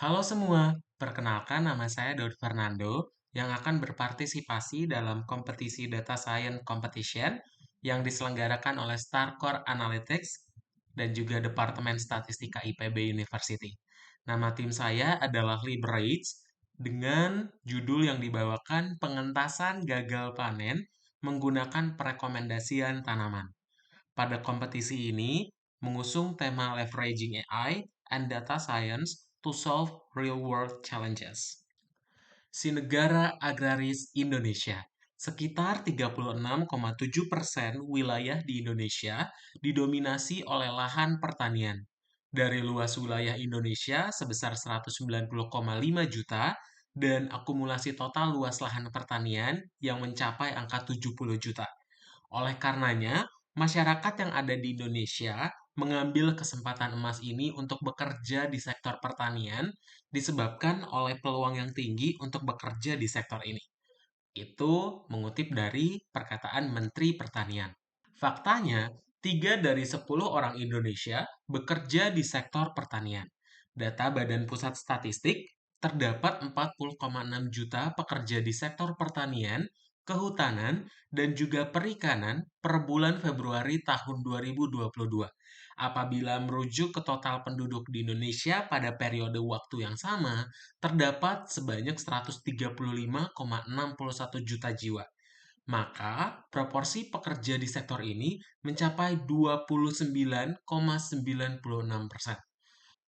Halo semua, perkenalkan nama saya Daud Fernando yang akan berpartisipasi dalam kompetisi Data Science Competition yang diselenggarakan oleh Starcore Analytics dan juga Departemen Statistika IPB University. Nama tim saya adalah Liberate dengan judul yang dibawakan Pengentasan Gagal Panen menggunakan Perekomendasian Tanaman. Pada kompetisi ini mengusung tema Leveraging AI and Data Science to Solve Real-World Challenges. Si negara agraris Indonesia. Sekitar 36,7% wilayah di Indonesia didominasi oleh lahan pertanian. Dari luas wilayah Indonesia sebesar 190,5 juta dan akumulasi total luas lahan pertanian yang mencapai angka 70 juta. Oleh karenanya, masyarakat yang ada di Indonesia mengambil kesempatan emas ini untuk bekerja di sektor pertanian disebabkan oleh peluang yang tinggi untuk bekerja di sektor ini. Itu mengutip dari perkataan Menteri Pertanian. Faktanya, 3 dari 10 orang Indonesia bekerja di sektor pertanian. Data Badan Pusat Statistik, terdapat 40,6 juta pekerja di sektor pertanian, kehutanan, dan juga perikanan per bulan Februari tahun 2022. Apabila merujuk ke total penduduk di Indonesia pada periode waktu yang sama, terdapat sebanyak 135,61 juta jiwa. Maka, proporsi pekerja di sektor ini mencapai 29,96%.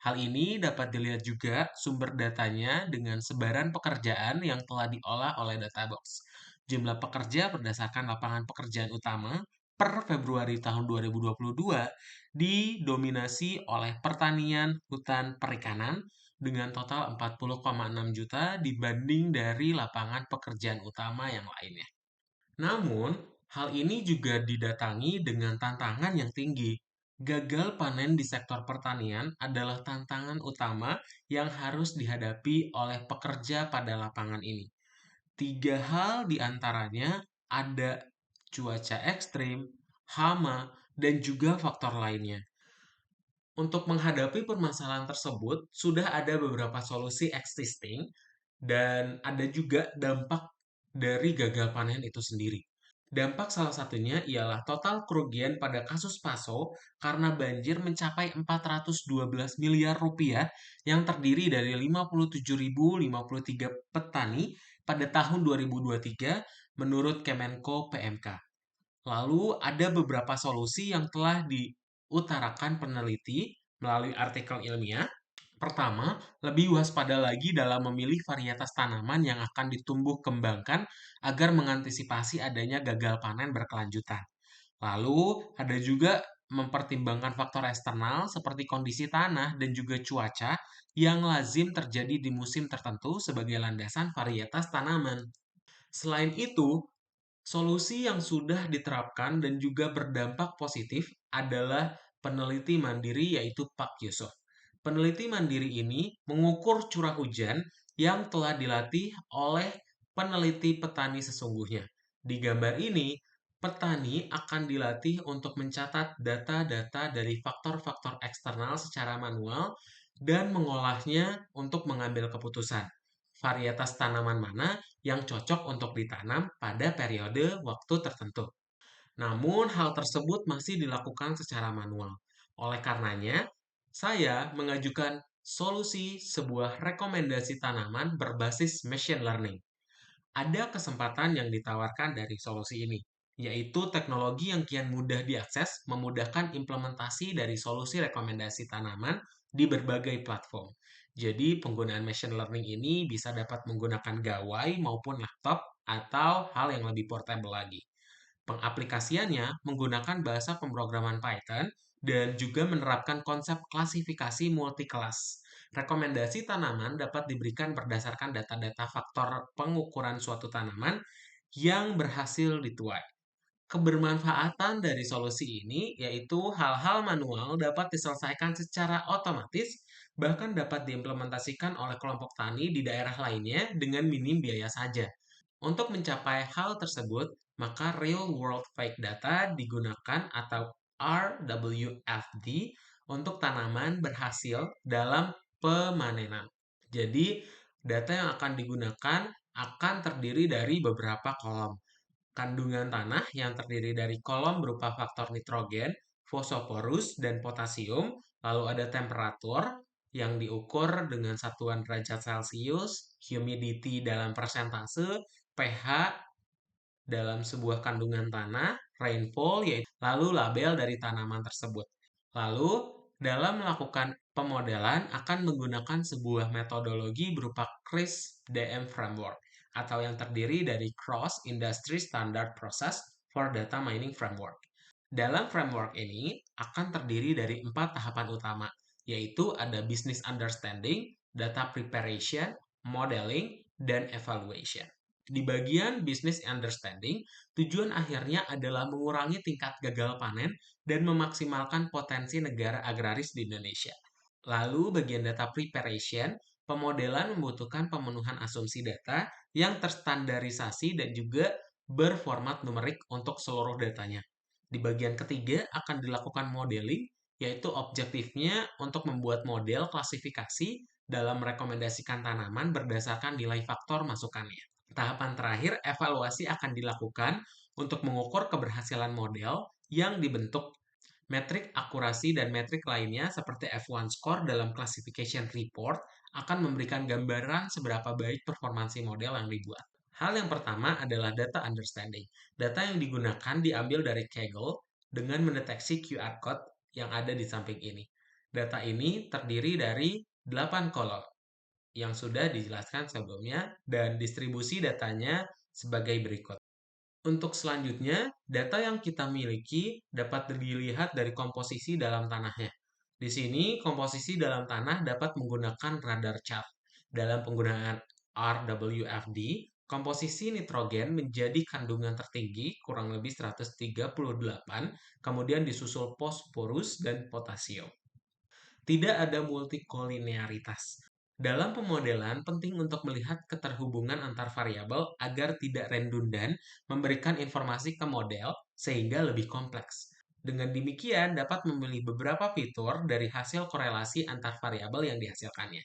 Hal ini dapat dilihat juga sumber datanya dengan sebaran pekerjaan yang telah diolah oleh Databox. Jumlah pekerja berdasarkan lapangan pekerjaan utama per Februari tahun 2022 didominasi oleh pertanian, hutan, perikanan dengan total 40,6 juta dibanding dari lapangan pekerjaan utama yang lainnya. Namun, hal ini juga didatangi dengan tantangan yang tinggi. Gagal panen di sektor pertanian adalah tantangan utama yang harus dihadapi oleh pekerja pada lapangan ini. Tiga hal di antaranya ada cuaca ekstrim, hama, dan juga faktor lainnya. Untuk menghadapi permasalahan tersebut, sudah ada beberapa solusi existing dan ada juga dampak dari gagal panen itu sendiri. Dampak salah satunya ialah total kerugian pada kasus PASO karena banjir mencapai 412 miliar rupiah yang terdiri dari 57.053 petani pada tahun 2023 menurut Kemenko PMK. Lalu ada beberapa solusi yang telah diutarakan peneliti melalui artikel ilmiah. Pertama, lebih waspada lagi dalam memilih varietas tanaman yang akan ditumbuh kembangkan agar mengantisipasi adanya gagal panen berkelanjutan. Lalu, ada juga mempertimbangkan faktor eksternal seperti kondisi tanah dan juga cuaca yang lazim terjadi di musim tertentu sebagai landasan varietas tanaman. Selain itu, solusi yang sudah diterapkan dan juga berdampak positif adalah peneliti mandiri yaitu Pak Yusuf. Peneliti mandiri ini mengukur curah hujan yang telah dilatih oleh peneliti petani sesungguhnya. Di gambar ini, petani akan dilatih untuk mencatat data-data dari faktor-faktor eksternal secara manual dan mengolahnya untuk mengambil keputusan varietas tanaman mana yang cocok untuk ditanam pada periode waktu tertentu. Namun, hal tersebut masih dilakukan secara manual. Oleh karenanya, saya mengajukan solusi sebuah rekomendasi tanaman berbasis machine learning. Ada kesempatan yang ditawarkan dari solusi ini, yaitu teknologi yang kian mudah diakses, memudahkan implementasi dari solusi rekomendasi tanaman di berbagai platform. Jadi, penggunaan machine learning ini bisa dapat menggunakan gawai maupun laptop atau hal yang lebih portable lagi. Pengaplikasiannya menggunakan bahasa pemrograman Python dan juga menerapkan konsep klasifikasi multi-kelas. Rekomendasi tanaman dapat diberikan berdasarkan data-data faktor pengukuran suatu tanaman yang berhasil dituai. Kebermanfaatan dari solusi ini yaitu hal-hal manual dapat diselesaikan secara otomatis, bahkan dapat diimplementasikan oleh kelompok tani di daerah lainnya dengan minim biaya saja. Untuk mencapai hal tersebut, maka Real World Fake Data digunakan atau RWFD untuk tanaman berhasil dalam pemanenan. Jadi, data yang akan digunakan akan terdiri dari beberapa kolom. Kandungan tanah yang terdiri dari kolom berupa faktor nitrogen, fosforus, dan potasium, lalu ada temperatur yang diukur dengan satuan derajat Celcius, humidity dalam persentase, pH dalam sebuah kandungan tanah, rainfall, yaitu lalu label dari tanaman tersebut. Lalu, dalam melakukan pemodelan akan menggunakan sebuah metodologi berupa CRISP-DM Framework atau yang terdiri dari Cross Industry Standard Process for Data Mining Framework. Dalam framework ini akan terdiri dari 4 tahapan utama, yaitu ada business understanding, data preparation, modeling, dan evaluation. Di bagian business understanding, tujuan akhirnya adalah mengurangi tingkat gagal panen dan memaksimalkan potensi negara agraris di Indonesia. Lalu bagian data preparation, pemodelan membutuhkan pemenuhan asumsi data yang terstandarisasi dan juga berformat numerik untuk seluruh datanya. Di bagian ketiga akan dilakukan modeling, yaitu objektifnya untuk membuat model klasifikasi dalam merekomendasikan tanaman berdasarkan nilai faktor masukannya. Tahapan terakhir, evaluasi akan dilakukan untuk mengukur keberhasilan model yang dibentuk. Metrik akurasi dan metrik lainnya seperti F1 score dalam classification report akan memberikan gambaran seberapa baik performansi model yang dibuat. Hal yang pertama adalah data understanding. Data yang digunakan diambil dari Kaggle dengan mendeteksi QR code yang ada di samping ini. Data ini terdiri dari 8 kolom yang sudah dijelaskan sebelumnya dan distribusi datanya sebagai berikut. Untuk selanjutnya, data yang kita miliki dapat dilihat dari komposisi dalam tanahnya. Di sini, komposisi dalam tanah dapat menggunakan radar chart. Dalam penggunaan RWFD, komposisi nitrogen menjadi kandungan tertinggi, kurang lebih 138, kemudian disusul fosforus dan potasium. Tidak ada multikolinearitas. Dalam pemodelan, penting untuk melihat keterhubungan antar variabel agar tidak redundan memberikan informasi ke model sehingga lebih kompleks. Dengan demikian, dapat memilih beberapa fitur dari hasil korelasi antar variabel yang dihasilkannya.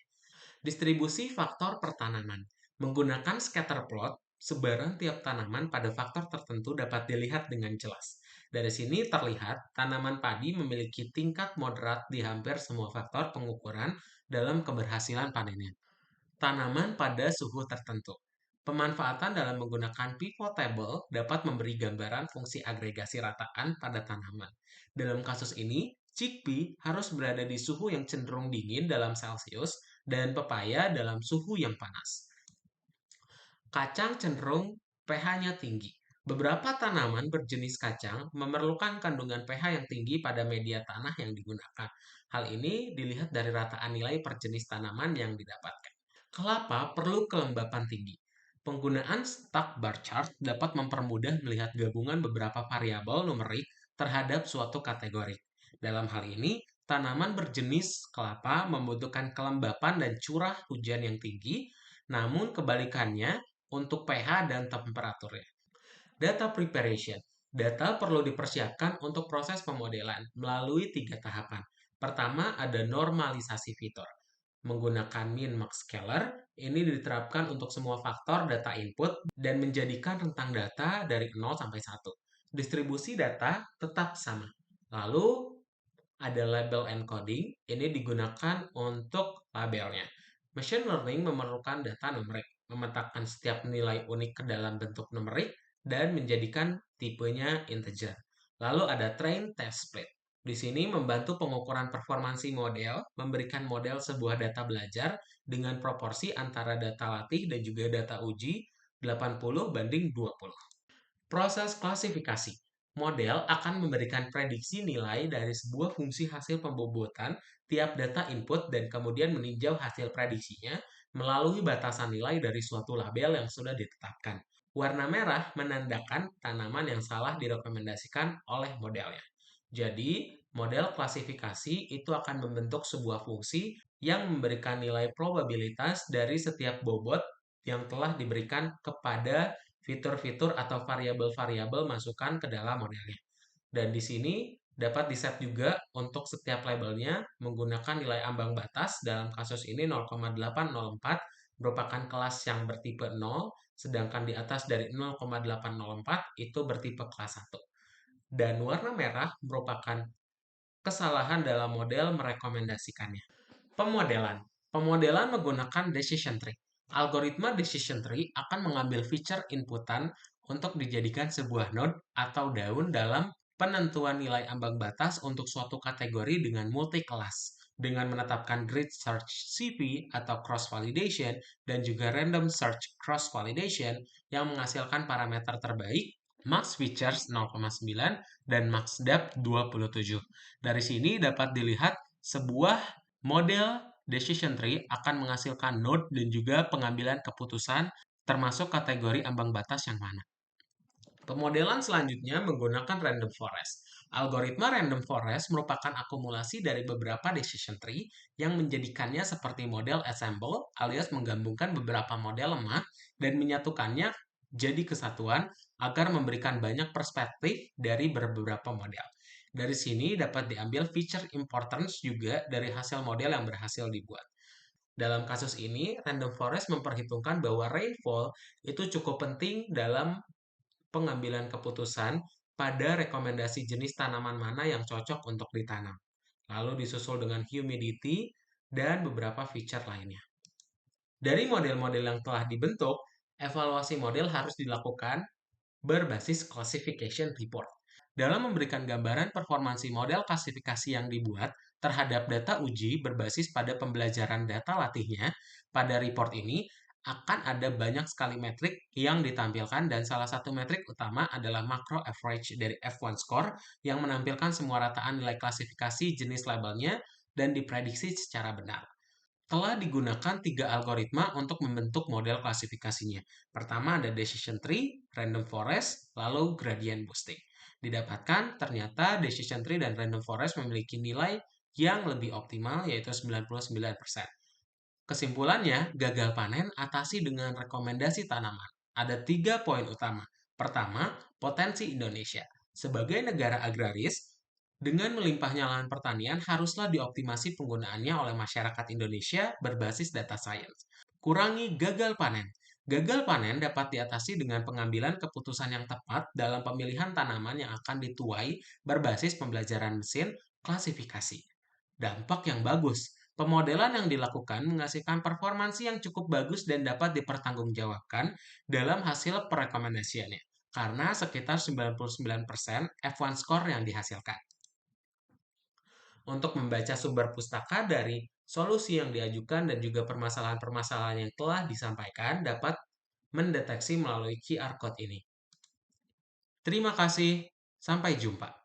Distribusi faktor pertanaman. Menggunakan scatter plot, sebaran tiap tanaman pada faktor tertentu dapat dilihat dengan jelas. Dari sini terlihat tanaman padi memiliki tingkat moderat di hampir semua faktor pengukuran dalam keberhasilan panennya. Tanaman pada suhu tertentu. Pemanfaatan dalam menggunakan pivot table dapat memberi gambaran fungsi agregasi rataan pada tanaman. Dalam kasus ini, chickpea harus berada di suhu yang cenderung dingin dalam Celcius dan pepaya dalam suhu yang panas. Kacang cenderung pH-nya tinggi. Beberapa tanaman berjenis kacang memerlukan kandungan pH yang tinggi pada media tanah yang digunakan. Hal ini dilihat dari rataan nilai per jenis tanaman yang didapatkan. Kelapa perlu kelembapan tinggi. Penggunaan stack bar chart dapat mempermudah melihat gabungan beberapa variabel numerik terhadap suatu kategori. Dalam hal ini, tanaman berjenis kelapa membutuhkan kelembapan dan curah hujan yang tinggi, namun kebalikannya untuk pH dan temperaturnya. Data preparation. Data perlu dipersiapkan untuk proses pemodelan melalui 3 tahapan. Pertama, ada normalisasi fitur. Menggunakan min-max scaler, ini diterapkan untuk semua faktor data input dan menjadikan rentang data dari 0 sampai 1. Distribusi data tetap sama. Lalu ada label encoding, ini digunakan untuk labelnya. Machine learning memerlukan data numerik, memetakan setiap nilai unik ke dalam bentuk numerik, dan menjadikan tipenya integer. Lalu ada train test split. Di sini membantu pengukuran performansi model, memberikan model sebuah data belajar dengan proporsi antara data latih dan juga data uji 80:20. Proses klasifikasi. Model akan memberikan prediksi nilai dari sebuah fungsi hasil pembobotan tiap data input dan kemudian meninjau hasil prediksinya melalui batasan nilai dari suatu label yang sudah ditetapkan. Warna merah menandakan tanaman yang salah direkomendasikan oleh modelnya. Jadi, model klasifikasi itu akan membentuk sebuah fungsi yang memberikan nilai probabilitas dari setiap bobot yang telah diberikan kepada fitur-fitur atau variabel-variabel masukan ke dalam modelnya. Dan di sini Dapat di-set juga untuk setiap labelnya menggunakan nilai ambang batas, dalam kasus ini 0,804 merupakan kelas yang bertipe 0, sedangkan di atas dari 0,804 itu bertipe kelas 1. Dan warna merah merupakan kesalahan dalam model merekomendasikannya. Pemodelan. Pemodelan menggunakan decision tree. Algoritma decision tree akan mengambil feature inputan untuk dijadikan sebuah node atau daun dalam penentuan nilai ambang batas untuk suatu kategori dengan multi kelas, dengan menetapkan grid search CP atau cross validation dan juga random search cross validation yang menghasilkan parameter terbaik max features 0,9 dan max depth 27. Dari sini dapat dilihat sebuah model decision tree akan menghasilkan node dan juga pengambilan keputusan termasuk kategori ambang batas yang mana. Pemodelan selanjutnya menggunakan random forest. Algoritma random forest merupakan akumulasi dari beberapa decision tree yang menjadikannya seperti model ensemble alias menggabungkan beberapa model lemah dan menyatukannya jadi kesatuan agar memberikan banyak perspektif dari beberapa model. Dari sini dapat diambil feature importance juga dari hasil model yang berhasil dibuat. Dalam kasus ini, random forest memperhitungkan bahwa rainfall itu cukup penting dalam pengambilan keputusan pada rekomendasi jenis tanaman mana yang cocok untuk ditanam. Lalu disusul dengan humidity dan beberapa feature lainnya. Dari model-model yang telah dibentuk, evaluasi model harus dilakukan berbasis classification report. Dalam memberikan gambaran performansi model klasifikasi yang dibuat terhadap data uji berbasis pada pembelajaran data latihnya, pada report ini akan ada banyak sekali metrik yang ditampilkan dan salah satu metrik utama adalah macro average dari F1 score yang menampilkan semua rataan nilai klasifikasi jenis labelnya dan diprediksi secara benar. Telah digunakan 3 algoritma untuk membentuk model klasifikasinya. Pertama ada decision tree, random forest, lalu gradient boosting. Didapatkan ternyata decision tree dan random forest memiliki nilai yang lebih optimal yaitu 99%. Kesimpulannya, gagal panen atasi dengan rekomendasi tanaman. Ada 3 poin utama. Pertama, potensi Indonesia. Sebagai negara agraris, dengan melimpahnya lahan pertanian, haruslah dioptimasi penggunaannya oleh masyarakat Indonesia berbasis data science. Kurangi gagal panen. Gagal panen dapat diatasi dengan pengambilan keputusan yang tepat dalam pemilihan tanaman yang akan dituai berbasis pembelajaran mesin klasifikasi. Dampak yang bagus. Pemodelan yang dilakukan menghasilkan performansi yang cukup bagus dan dapat dipertanggungjawabkan dalam hasil perekomendasiannya, karena sekitar 99% F1 score yang dihasilkan. Untuk membaca sumber pustaka dari solusi yang diajukan dan juga permasalahan-permasalahan yang telah disampaikan dapat mendeteksi melalui QR code ini. Terima kasih, sampai jumpa.